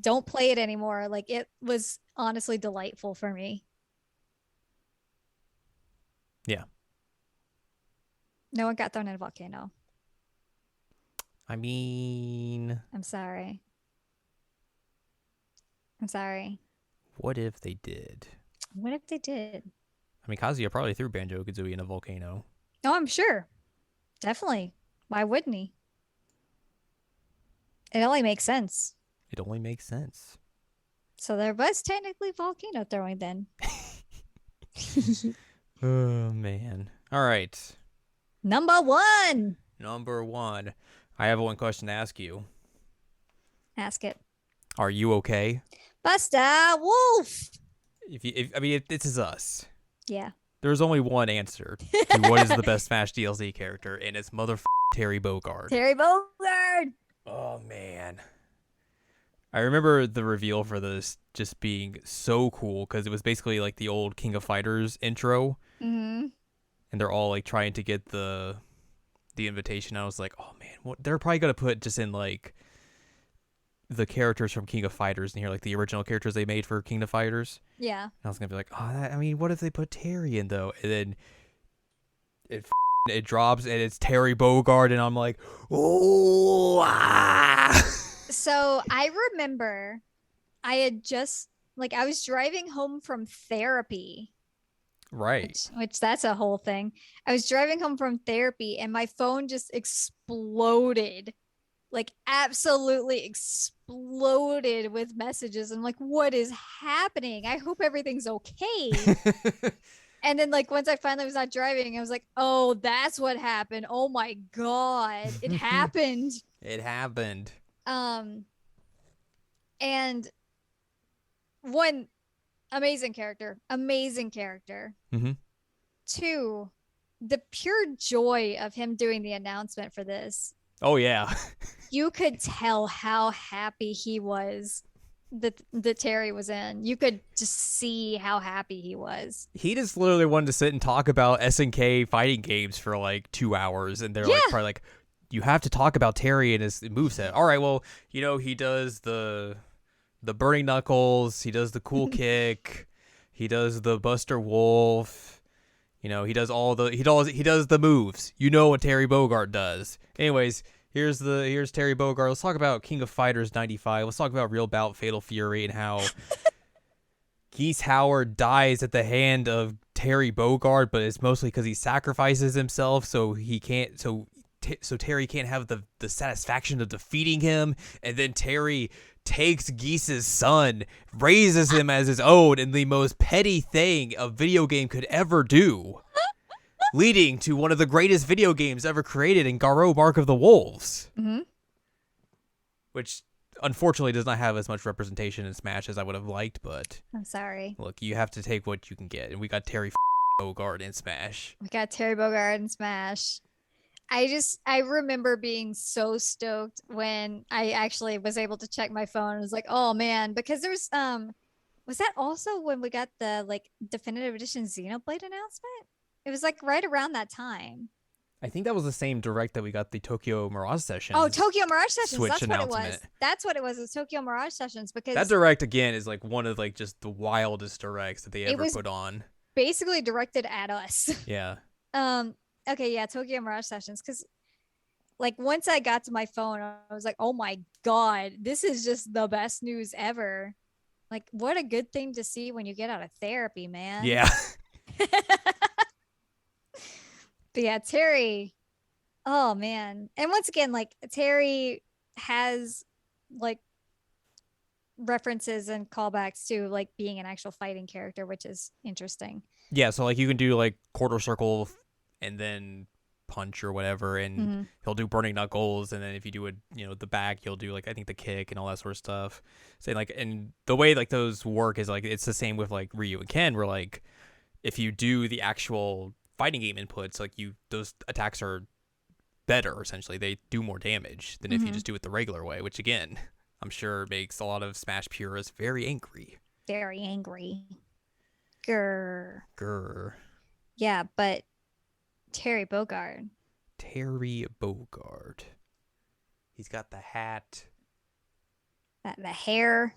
don't play it anymore, like it was honestly delightful for me. Yeah. No one got thrown in a volcano. I mean, I'm sorry. I'm sorry. what if they did? What if they did? I mean, Kazuya probably threw Banjo-Kazooie in a volcano. Oh, I'm sure. Definitely. Why wouldn't he? It only makes sense. It only makes sense. So there was technically volcano throwing then. Oh, man. All right. Number one. Number one. I have one question to ask you. Ask it. Are you okay? Busta Wolf. If this is us. Yeah. There's only one answer to what is the best Smash DLC character, and it's Terry Bogard. Terry Bogard. Oh, man. I remember the reveal for this just being so cool because it was basically like the old King of Fighters intro, Mm-hmm. and they're all like trying to get the invitation. I was like, oh man, what they're probably gonna put just in like the characters from King of Fighters in here, like the original characters they made for King of Fighters. Yeah. And I was gonna be like, what if they put Terry in though? And then it drops and it's Terry Bogard, and I'm like, oh. So I remember I had just I was driving home from therapy, Right. which that's a whole thing. I was driving home from therapy and my phone just exploded. Like absolutely exploded with messages. I'm like, what is happening? I hope everything's okay. And then once I finally was not driving, I was like, oh, that's what happened. Oh my God. It happened. It happened. And one, amazing character. Mm-hmm. Two, the pure joy of him doing the announcement for this. Oh yeah. You could tell how happy he was that Terry was in. You could just see how happy he was. He just literally wanted to sit and talk about SNK fighting games for like 2 hours, and they're probably like, you have to talk about Terry and his moveset. All right, well, he does the burning knuckles, he does the cool kick, he does the Buster Wolf, he does he does the moves. You know what Terry Bogard does. Anyways, here's Terry Bogard. Let's talk about King of Fighters 95. Let's talk about Real Bout Fatal Fury and how Geese Howard dies at the hand of Terry Bogard, but it's mostly because he sacrifices himself, so he can't. So Terry can't have the satisfaction of defeating him, and then Terry takes Geese's son, raises him as his own, in the most petty thing a video game could ever do, leading to one of the greatest video games ever created in Garou Mark of the Wolves, which unfortunately does not have as much representation in Smash as I would have liked, but I'm sorry. Look, you have to take what you can get, and we got Terry Bogard in Smash. We got Terry Bogard in Smash. I remember being so stoked when I actually was able to check my phone. I was like, oh man, because there's was that also when we got the definitive edition Xenoblade announcement? It was right around that time. I think that was the same direct that we got the Tokyo Mirage Sessions. Oh, Tokyo Mirage Sessions. Switch That's announcement. what it was. That's what it was. It was Tokyo Mirage Sessions because that direct again is one of just the wildest directs that they ever put on. Basically directed at us. Yeah. Okay, yeah, Tokyo Mirage Sessions, because once I got to my phone, I was like, oh my God, this is just the best news ever. What a good thing to see when you get out of therapy, man. Yeah. But yeah, Terry, oh man. And once again, Terry has references and callbacks to being an actual fighting character, which is interesting. Yeah, so you can do quarter circle and then punch or whatever, and he'll do burning knuckles, and then if you do it, the back, he'll do I think the kick and all that sort of stuff. So and the way those work is it's the same with Ryu and Ken, where if you do the actual fighting game inputs, those attacks are better, essentially. They do more damage than if you just do it the regular way, which again, I'm sure makes a lot of Smash purists very angry. Very angry. Grr. Yeah, but Terry Bogard. He's got the hat. The hair.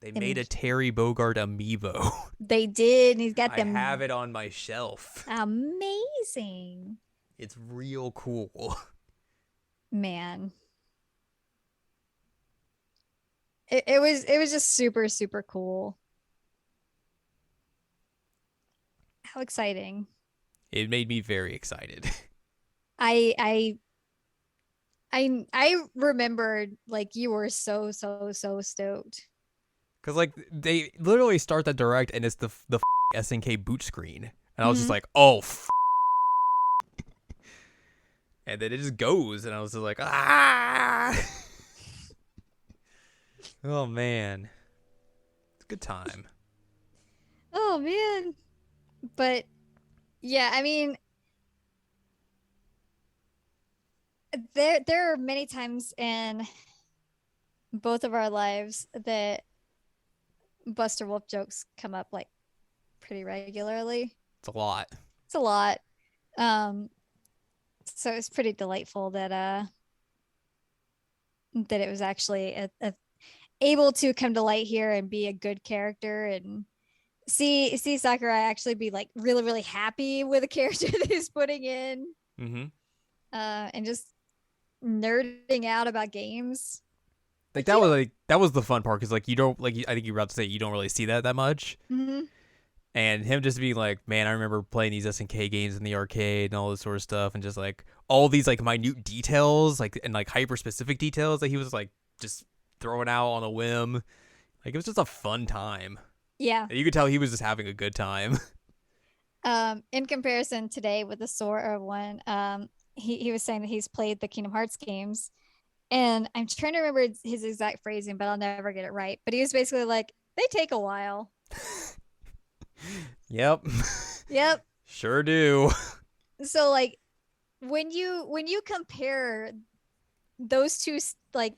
They made a Terry Bogard amiibo. They did. And he's got them. I have it on my shelf. Amazing. It's real cool. Man. It was just super, super cool. How exciting. It made me very excited. I I I remembered like you were so stoked. Because, like, they literally start that direct and it's the SNK boot screen. And I was just Hmm. like, oh, and then it just goes. And I was just like, ah. Oh, man. It's a good time. Oh man. But yeah, I mean, there are many times in both of our lives that Buster Wolf jokes come up like pretty regularly. It's a lot. It's a lot. Um, so it's pretty delightful that it was actually able to come to light here and be a good character and see Sakurai actually be like really happy with the character that he's putting in, Mm-hmm. and just nerding out about games. Like, Like you that was the fun part. Because, like, you don't, like, I think you were about to say you don't really see that much. don't. Mhm. And him just being like, man, I remember playing these SNK games in the arcade and all this sort of stuff, and just like all these like minute details, like and like hyper specific details that he was like just throwing out on a whim. Like it was just a fun time. Yeah. You could tell he was just having a good time. In comparison today with the Sora one, he was saying that he's played the Kingdom Hearts games, and I'm trying to remember his exact phrasing, but I'll never get it right. But he was basically like, they take a while. Yep, Yep. sure do. So like when you compare those two like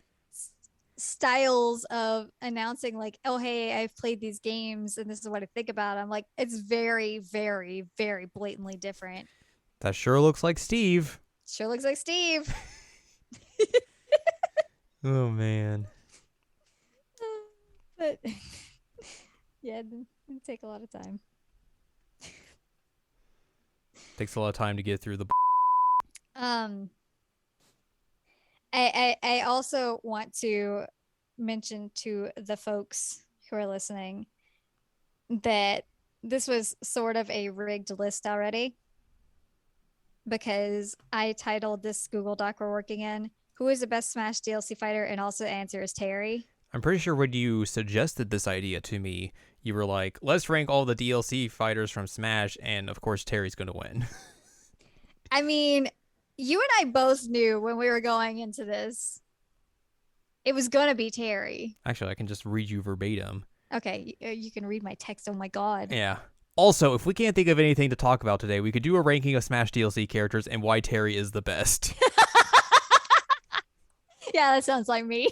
styles of announcing like, oh hey, I've played these games and this is what I think about them, like it's very blatantly different. That sure looks like Steve. Sure looks like Steve. Oh man, But yeah, it take a lot of time. takes a lot of time to get through the. um I also want to mention to the folks who are listening that this was sort of a rigged list already, because I titled this Google Doc we're working in, "Who is the best Smash DLC fighter?" and also the answer is Terry. I'm pretty sure when you suggested this idea to me, you were like, let's rank all the DLC fighters from Smash, and of course Terry's gonna win. I mean, you and I both knew when we were going into this, it was going to be Terry. Actually, I can just read you verbatim. Okay, you can read my text. Oh my God. Yeah. Also, if we can't think of anything to talk about today, we could do a ranking of Smash DLC characters and why Terry is the best. Yeah, that sounds like me.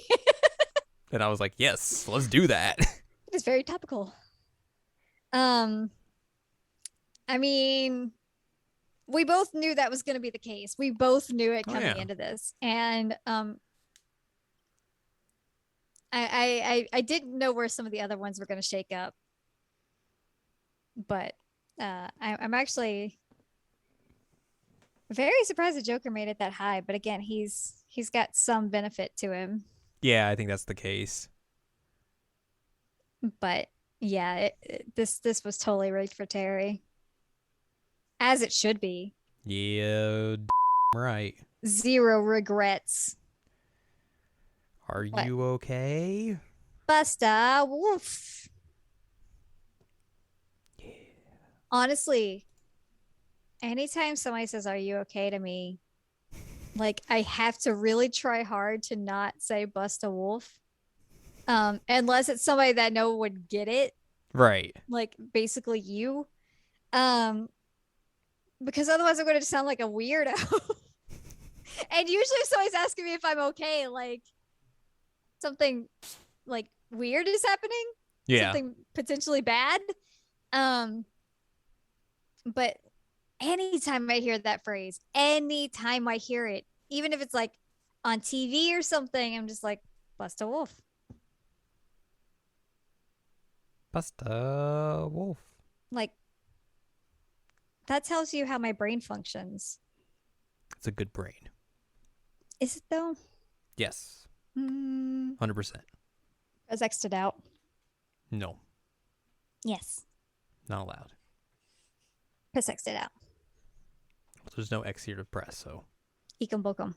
And I was like, yes, let's do that. It is very topical. Um, I mean, we both knew that was going to be the case. We both knew it Oh, coming yeah. into this, and I didn't know where some of the other ones were going to shake up, but I'm actually very surprised the Joker made it that high. But again, he's got some benefit to him. Yeah, I think that's the case. But yeah, this was totally rigged for Terry, as it should be. Yeah, right. Zero regrets. Are What? you okay? Busta Woof. Yeah. Honestly, anytime somebody says, "Are you okay?" to me, like I have to really try hard to not say Busta Wolf. Unless it's somebody that no one would get it, Right. like basically you. Um, because otherwise I'm gonna sound like a weirdo. And usually if somebody's asking me if I'm okay, like something like weird is happening, Yeah. something potentially bad. Um, but anytime I hear that phrase, anytime I hear it, even if it's like on TV or something, I'm just like, Busta Wolf. Busta Wolf. Like that tells you how my brain functions. It's a good brain. Is it though? Yes. Mm, 100%. I was X'd out. No, Yes. not allowed. Press X it out. There's no X here to press, so. Ekum bokum.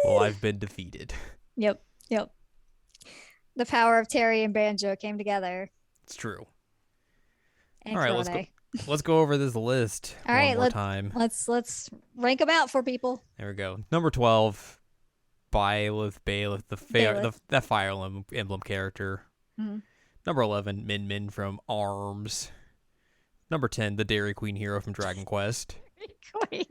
Well, I've been defeated. Yep. The power of Terry and Banjo came together. It's true. And all right, let's go over this list one more time. Let's rank them out for people. There we go. Number 12, Bailiff, that Fire Emblem character. Mm-hmm. Number 11, Min Min from ARMS. Number 10, the Dairy Queen hero from Dragon Quest. I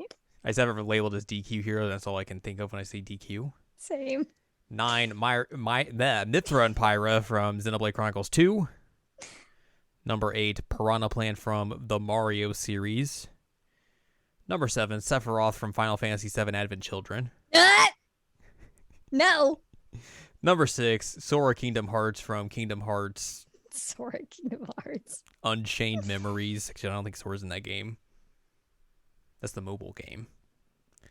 just have it labeled as DQ hero. That's all I can think of when I say DQ. Same. 9, Mithra and Pyra from Xenoblade Chronicles 2. Number 8, Piranha Plant from the Mario series. Number 7, Sephiroth from Final Fantasy VII Advent Children. No. Number 6, Sora Kingdom Hearts from Kingdom Hearts. Sora Kingdom Hearts. Unchained Memories. Actually, I don't think Sora's in that game. That's the mobile game.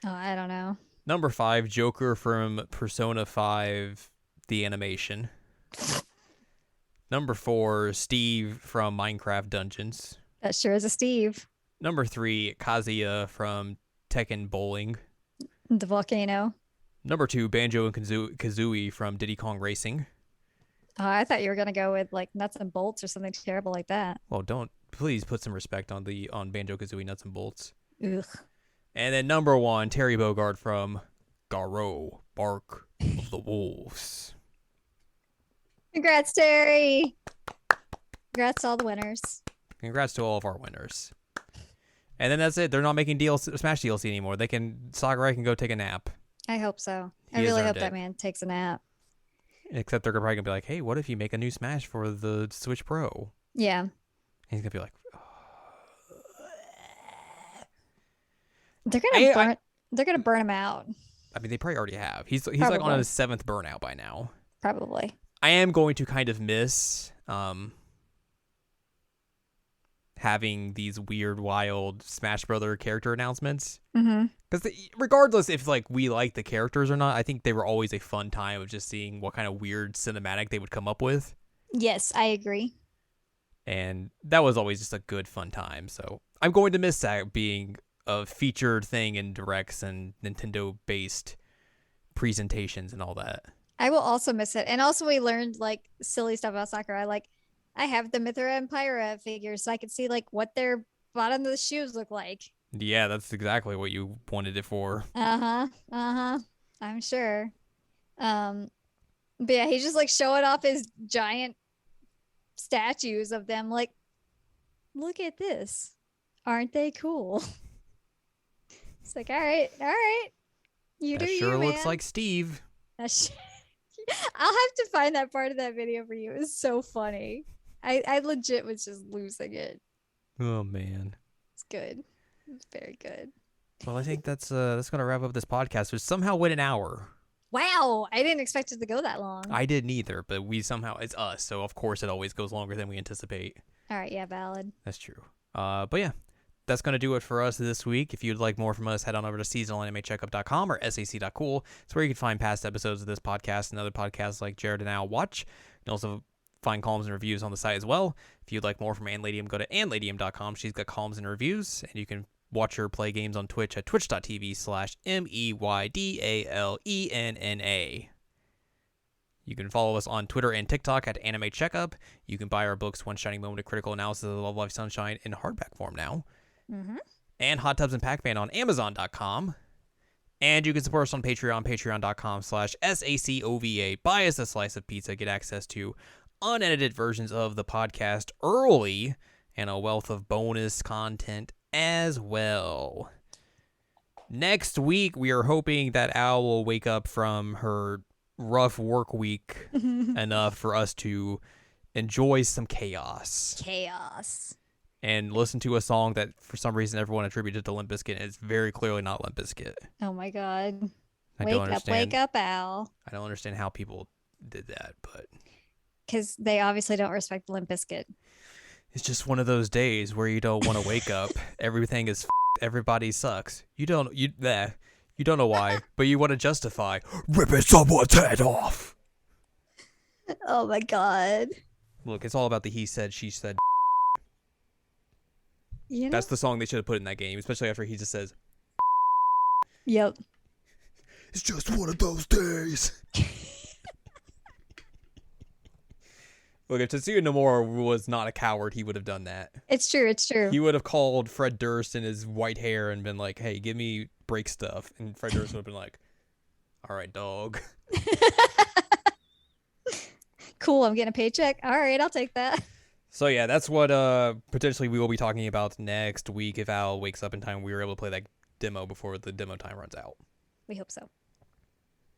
Oh, I don't know. Number 5, Joker from Persona 5, the animation. Number 4, Steve from Minecraft Dungeons. That sure is a Steve. Number 3, Kazuya from Tekken Bowling. The volcano. Number 2, Banjo and Kazooie from Diddy Kong Racing. Oh, I thought you were gonna go with like Nuts and Bolts or something terrible like that. Well, please put some respect on Banjo Kazooie Nuts and Bolts. Ugh. And then number 1, Terry Bogard from Garo, Bark of the Wolves. Congrats, Terry. Congrats to all the winners. Congrats to all of our winners. And then that's it. They're not making Smash DLC anymore. Sakurai can go take a nap. I hope so. He I really deserved hope it. that man takes a nap. Except they're probably going to be like, hey, what if you make a new Smash for the Switch Pro? Yeah. And he's going to be like, They're gonna burn him out. I mean, they probably already have. He's like on his 7th burnout by now. Probably. I am going to kind of miss having these weird, wild Smash Brother character announcements. Mm-hmm. Because regardless if like we like the characters or not, I think they were always a fun time of just seeing what kind of weird cinematic they would come up with. Yes, I agree. And that was always just a good, fun time. So I'm going to miss that being a featured thing in Directs and Nintendo-based presentations and all that. I will also miss it. And also we learned like silly stuff about Sakurai. Like I have the Mithra and Pyra figures so I could see like what their bottom of the shoes look like. Yeah, that's exactly what you wanted it for. I'm sure. But yeah, he's just like showing off his giant statues of them. Like, look at this. Aren't they cool? It's like, all right. You that do sure you, looks man. like Steve. I'll have to find that part of that video for you. It was so funny. I legit was just losing it. Oh man, It's good. It's very good. Well, I think that's gonna wrap up this podcast, which somehow went an hour. Wow, I didn't expect it to go that long. I didn't either, but it's us, so of course it always goes longer than we anticipate. All right, yeah, valid. That's true. But yeah, that's going to do it for us this week. If you'd like more from us, head on over to seasonalanimecheckup.com or sac.cool. It's where you can find past episodes of this podcast and other podcasts like Jared and Al Watch. You can also find columns and reviews on the site as well. If you'd like more from Anladium, go to anladium.com. She's got columns and reviews, and you can watch her play games on Twitch at twitch.tv/MEYDALENNA. You can follow us on Twitter and TikTok at Anime Checkup. You can buy our books, One Shining Moment, A Critical Analysis of the Love Life Sunshine, in hardback form now. Mm-hmm. And Hot Tubs and Pac-Man on Amazon.com. And you can support us on Patreon, patreon.com/SACOVA. Buy us a slice of pizza, get access to unedited versions of the podcast early, and a wealth of bonus content as well. Next week, we are hoping that Al will wake up from her rough work week enough for us to enjoy some chaos and listen to a song that for some reason everyone attributed to Limp Bizkit, and it's very clearly not Limp Bizkit. Oh my god. Wake up, Al. I don't understand how people did that, but because they obviously don't respect Limp Bizkit. it's just one of those days where you don't want to wake up. Everything is everybody sucks. You don't know why, but you want to justify ripping someone's head off. Oh my god. Look, it's all about the he said, she said. You know? That's the song they should have put in that game, especially after he just says, Yep. "It's just one of those days." Look, if Tetsuya Nomura was not a coward, he would have done that. It's true. It's true. He would have called Fred Durst in his white hair and been like, "Hey, give me break stuff," and Fred Durst would have been like, "All right, dog." Cool. I'm getting a paycheck. All right, I'll take that. So yeah, that's what potentially we will be talking about next week if Al wakes up in time. We were able to play that demo before the demo time runs out. We hope so.